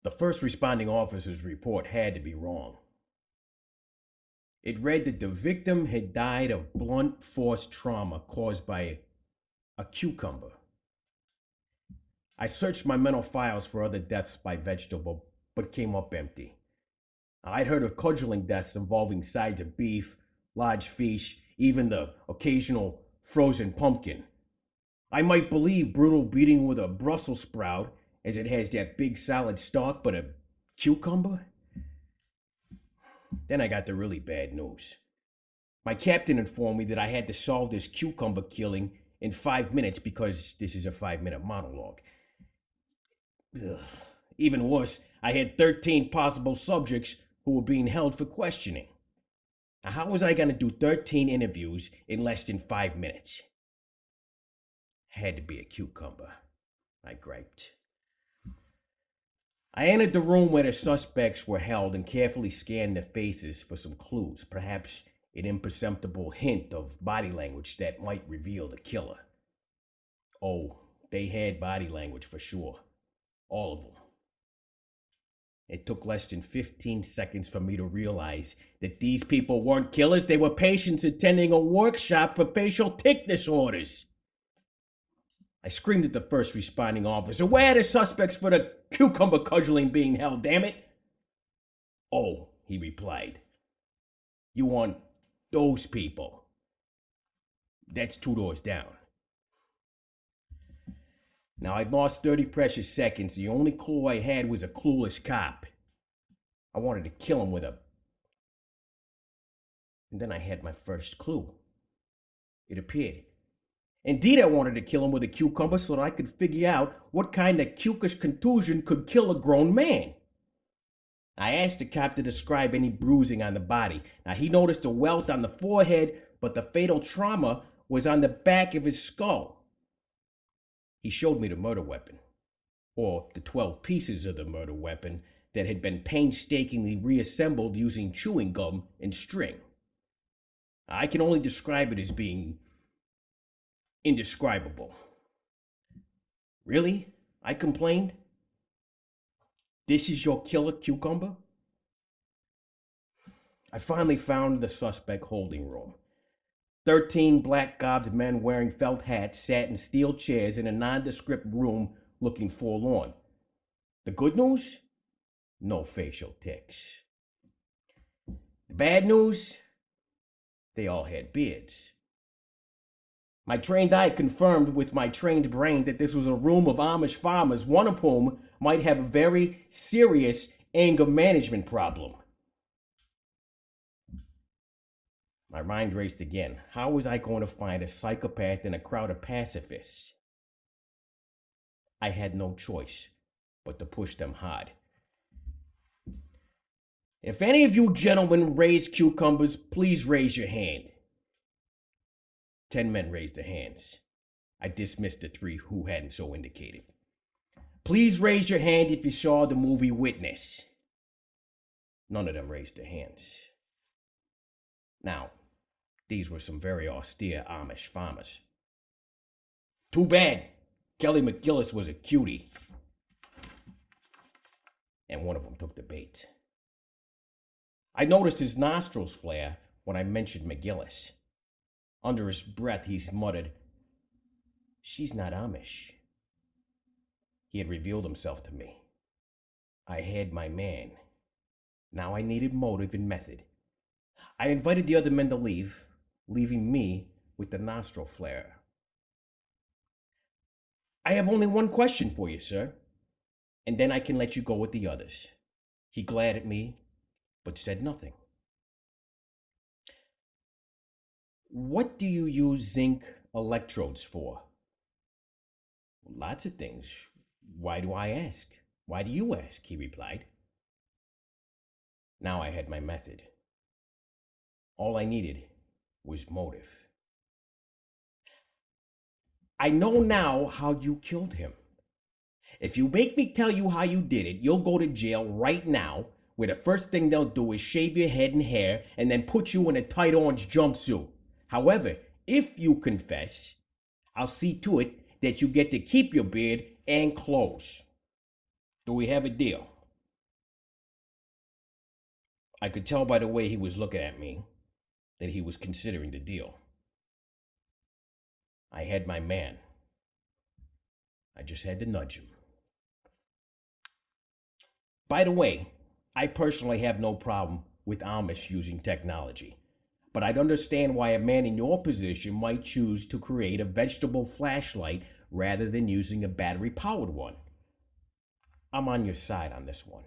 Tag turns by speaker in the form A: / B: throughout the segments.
A: The first responding officer's report had to be wrong. It read that the victim had died of blunt force trauma caused by a cucumber. I searched my mental files for other deaths by vegetable, but came up empty. I'd heard of cudgeling deaths involving sides of beef, large fish, even the occasional frozen pumpkin. I might believe brutal beating with a Brussels sprout, as it has that big solid stalk, but a cucumber? Then I got the really bad news. My captain informed me that I had to solve this cucumber killing in 5 minutes because this is a 5-minute monologue. Ugh. Even worse, I had 13 possible subjects who were being held for questioning. Now, how was I going to do 13 interviews in less than 5 minutes? Had to be a cucumber, I griped. I entered the room where the suspects were held and carefully scanned their faces for some clues, perhaps an imperceptible hint of body language that might reveal the killer. Oh, they had body language for sure. All of them. It took less than 15 seconds for me to realize that these people weren't killers, they were patients attending a workshop for facial tic disorders. I screamed at the first responding officer, "Where are the suspects for the cucumber cudgeling being held, damn it?" "Oh," he replied, "you want those people? That's 2 doors down." Now, I'd lost 30 precious seconds. The only clue I had was a clueless cop. I wanted to kill him with a... And then I had my first clue. It appeared. Indeed, I wanted to kill him with a cucumber so that I could figure out what kind of cucus contusion could kill a grown man. I asked the cop to describe any bruising on the body. Now, he noticed a welt on the forehead, but the fatal trauma was on the back of his skull. He showed me the murder weapon, or the 12 pieces of the murder weapon that had been painstakingly reassembled using chewing gum and string. I can only describe it as being indescribable. "Really?" I complained. "This is your killer cucumber?" I finally found the suspect holding room. 13 black-garbed men wearing felt hats sat in steel chairs in a nondescript room looking forlorn. The good news? No facial tics. The bad news? They all had beards. My trained eye confirmed with my trained brain that this was a room of Amish farmers, one of whom might have a very serious anger management problem. My mind raced again. How was I going to find a psychopath in a crowd of pacifists? I had no choice but to push them hard. "If any of you gentlemen raise cucumbers, please raise your hand." 10 men raised their hands. I dismissed the 3 who hadn't so indicated. "Please raise your hand if you saw the movie Witness." None of them raised their hands. Now, these were some very austere Amish farmers. "Too bad. Kelly McGillis was a cutie." And one of them took the bait. I noticed his nostrils flare when I mentioned McGillis. Under his breath, he muttered, "She's not Amish." He had revealed himself to me. I had my man. Now I needed motive and method. I invited the other men to leave, leaving me with the nostril flare. "I have only one question for you, sir, and then I can let you go with the others." He glared at me, but said nothing. "What do you use zinc electrodes for?" "Lots of things. Why do I ask? Why do you ask?" he replied. Now I had my method. All I needed was motive. "I know now how you killed him. If you make me tell you how you did it, you'll go to jail right now, where the first thing they'll do is shave your head and hair and then put you in a tight orange jumpsuit. However, if you confess, I'll see to it that you get to keep your beard and clothes. Do we have a deal?" I could tell by the way he was looking at me that he was considering the deal. I had my man. I just had to nudge him. By the way, I personally have no problem with Amish using technology, but I'd understand why a man in your position might choose to create a vegetable flashlight rather than using a battery powered one. I'm on your side on this one.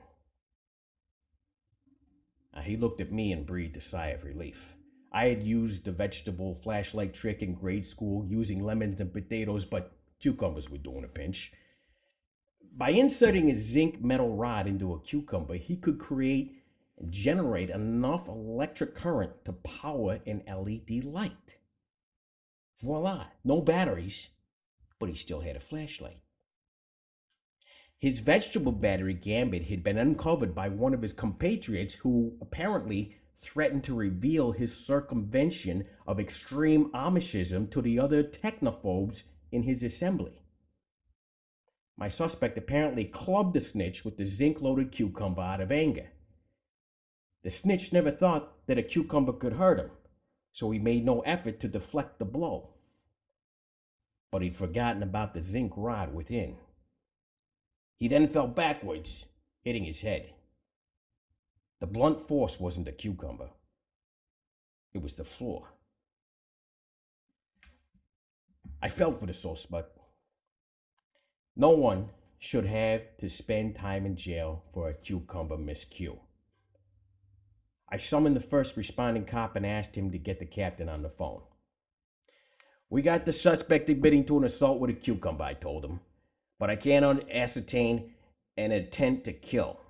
A: He looked at me and breathed a sigh of relief. I had used the vegetable flashlight trick in grade school using lemons and potatoes, but cucumbers were doing a pinch. By inserting a zinc metal rod into a cucumber, he could create and generate enough electric current to power an LED light. Voila, no batteries, but he still had a flashlight. His vegetable battery gambit had been uncovered by one of his compatriots who apparently threatened to reveal his circumvention of extreme Amishism to the other technophobes in his assembly. My suspect apparently clubbed the snitch with the zinc-loaded cucumber out of anger. The snitch never thought that a cucumber could hurt him, so he made no effort to deflect the blow. But he'd forgotten about the zinc rod within. He then fell backwards, hitting his head. The blunt force wasn't the cucumber. It was the floor. I felt for the suspect. No one should have to spend time in jail for a cucumber miscue. I summoned the first responding cop and asked him to get the captain on the phone. We got the suspect admitting to an assault with a cucumber, I told him, but I can't ascertain an intent to kill.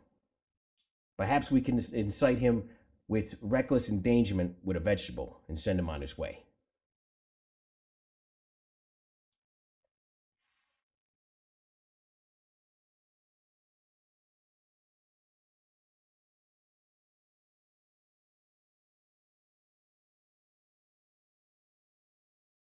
A: Perhaps we can incite him with reckless endangerment with a vegetable and send him on his way.